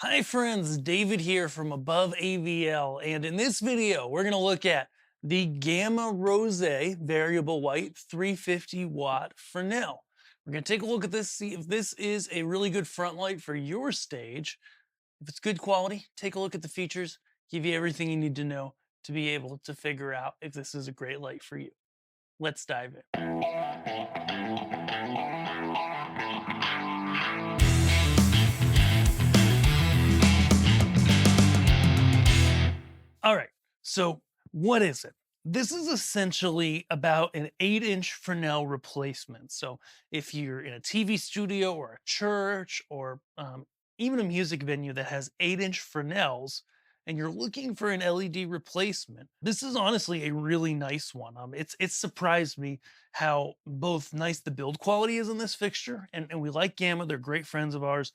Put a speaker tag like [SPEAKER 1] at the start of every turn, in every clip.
[SPEAKER 1] Hi friends, David here from Above AVL, and in this video we're going to look at the Gamma Rose Variable White 350 watt Fresnel. We're going to take a look at this, see if this is a really good front light for your stage. If it's good quality, take a look at the features, give you everything you need to know to be able to figure out if this is a great light for you. Let's dive in. All right, so what is it? This is essentially about an 8-inch Fresnel replacement. So if you're in a TV studio or a church or even a music venue that has 8-inch Fresnels and you're looking for an LED replacement, this is honestly a really nice one. It's surprised me how both nice the build quality is in this fixture, and we like Gamma. They're great friends of ours.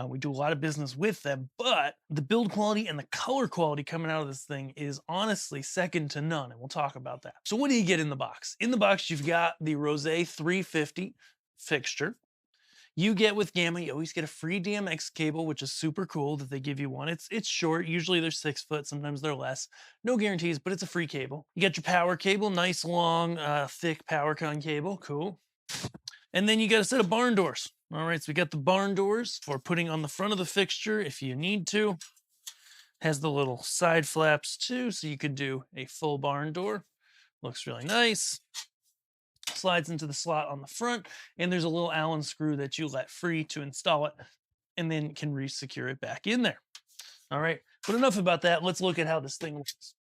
[SPEAKER 1] We do a lot of business with them, but the build quality and the color quality coming out of this thing is honestly second to none, and we'll talk about that. So what do you get in the box? In the box, you've got the Rose 350 fixture. You get with Gamma, you always get a free DMX cable, which is super cool that they give you one. It's short, usually they're 6 foot, sometimes they're less. No guarantees, but it's a free cable. You get your power cable, nice long, thick power con cable, cool. And then you got a set of barn doors. All right, so we got the barn doors for putting on the front of the fixture if you need to. Has the little side flaps too, so you could do a full barn door. Looks really nice. Slides into the slot on the front, and there's a little Allen screw that you let free to install it, and then can re-secure it back in there. All right, but enough about that. Let's look at how this thing looks.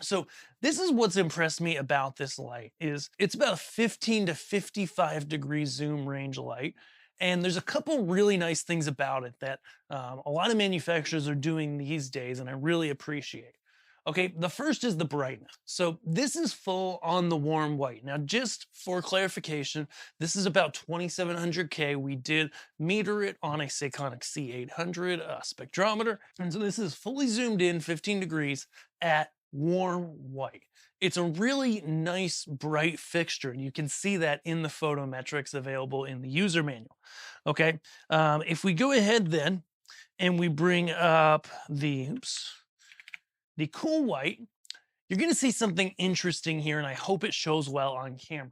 [SPEAKER 1] So this is what's impressed me about this light is it's about a 15 to 55 degree zoom range light. And there's a couple really nice things about it that a lot of manufacturers are doing these days, and I really appreciate. Okay, the first is the brightness. So this is full on the warm white. Now, just for clarification, this is about 2700K. We did meter it on a Seikonic C800 spectrometer. And so this is fully zoomed in 15 degrees at warm white. It's a really nice bright fixture, and you can see that in the photometrics available in the user manual. Okay, if we go ahead then and we bring up the cool white, you're going to see something interesting here, and I hope it shows well on camera.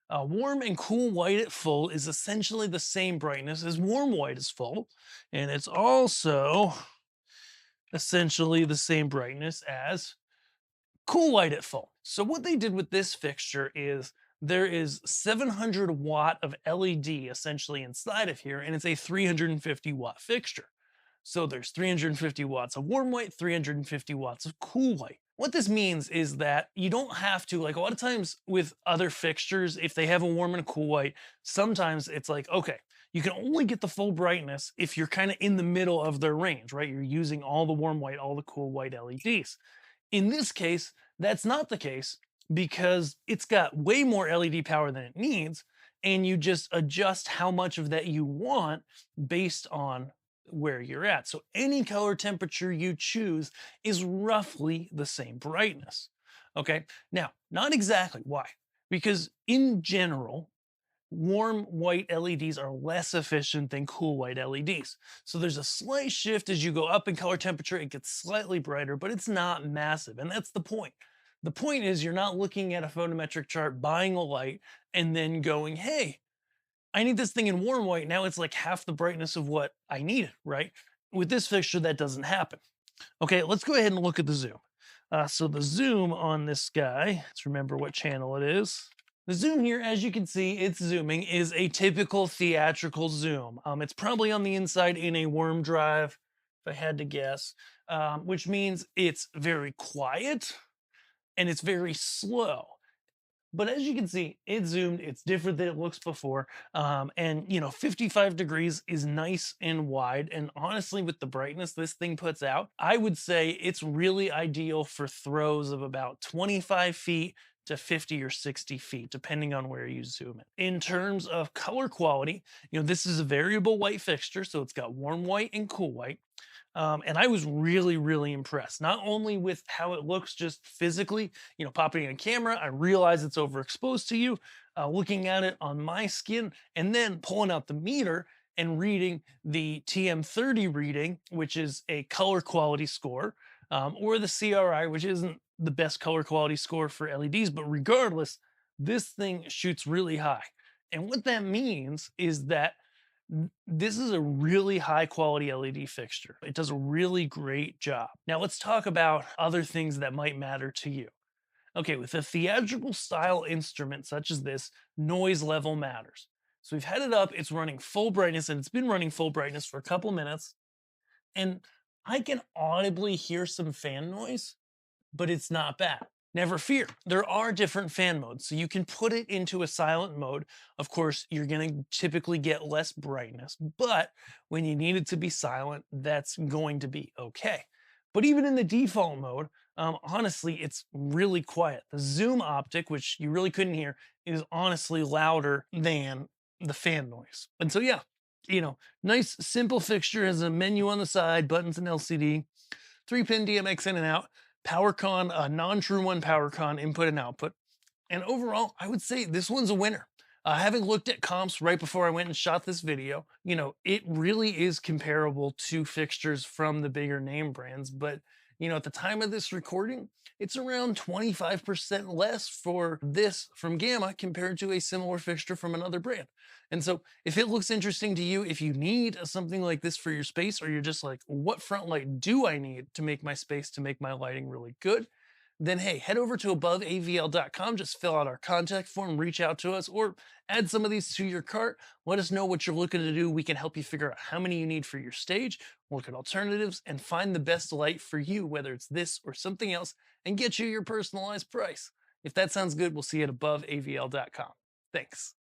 [SPEAKER 1] Warm and cool white at full is essentially the same brightness as warm white is full, and it's also essentially the same brightness as cool white at full. So what they did with this fixture is there is 700 watt of LED essentially inside of here, and it's a 350 watt fixture. So there's 350 watts of warm white, 350 watts of cool white. What this means is that you don't have to, like a lot of times with other fixtures, if they have a warm and a cool white, sometimes it's like, okay, you can only get the full brightness if you're kind of in the middle of their range, right? You're using all the warm white, all the cool white LEDs. In this case, that's not the case because it's got way more LED power than it needs, and you just adjust how much of that you want based on where you're at. So any color temperature you choose is roughly the same brightness. Okay, now, not exactly. Why? Because in general, warm white LEDs are less efficient than cool white LEDs. So there's a slight shift as you go up in color temperature. It gets slightly brighter, but it's not massive. And that's the point. The point is you're not looking at a photometric chart, buying a light, and then going, hey, I need this thing in warm white. Now it's like half the brightness of what I needed, right? With this fixture, that doesn't happen. Okay, let's go ahead and look at the zoom. So the zoom on this guy, let's remember what channel it is. The zoom here, as you can see, it's zooming, is a typical theatrical zoom. It's probably on the inside in a worm drive, if I had to guess, which means it's very quiet and it's very slow. But as you can see, it's zoomed, it's different than it looks before. And 55 degrees is nice and wide. And honestly, with the brightness this thing puts out, I would say it's really ideal for throws of about 25 feet to 50 or 60 feet, depending on where you zoom it. In terms of color quality, this is a variable white fixture, so it's got warm white and cool white. And I was really, really impressed, not only with how it looks just physically, popping on camera, I realize it's overexposed to you, looking at it on my skin, and then pulling out the meter, and reading the TM30 reading, which is a color quality score, or the CRI, which isn't the best color quality score for LEDs, but regardless, this thing shoots really high. And what that means is that this is a really high quality LED fixture. It does a really great job. Now let's talk about other things that might matter to you. Okay, with a theatrical style instrument such as this, noise level matters. So we've had it up, it's running full brightness, and it's been running full brightness for a couple minutes. And I can audibly hear some fan noise, but it's not bad. Never fear. There are different fan modes. So you can put it into a silent mode. Of course, you're going to typically get less brightness, but when you need it to be silent, that's going to be okay. But even in the default mode, honestly, it's really quiet. The zoom optic, which you really couldn't hear, is honestly louder than the fan noise. And so, yeah, nice simple fixture, has a menu on the side, buttons and LCD, 3-pin DMX in and out, PowerCon, a non-true one PowerCon input and output. And overall, I would say this one's a winner. Having looked at comps right before I went and shot this video, it really is comparable to fixtures from the bigger name brands. But, at the time of this recording, it's around 25% less for this from Gamma compared to a similar fixture from another brand. And so if it looks interesting to you, if you need something like this for your space, or you're just like, what front light do I need to make my space, to make my lighting really good? Then hey, head over to aboveavl.com, just fill out our contact form, reach out to us, or add some of these to your cart. Let us know what you're looking to do. We can help you figure out how many you need for your stage, look at alternatives, and find the best light for you, whether it's this or something else, and get you your personalized price. If that sounds good, we'll see you at aboveavl.com. Thanks.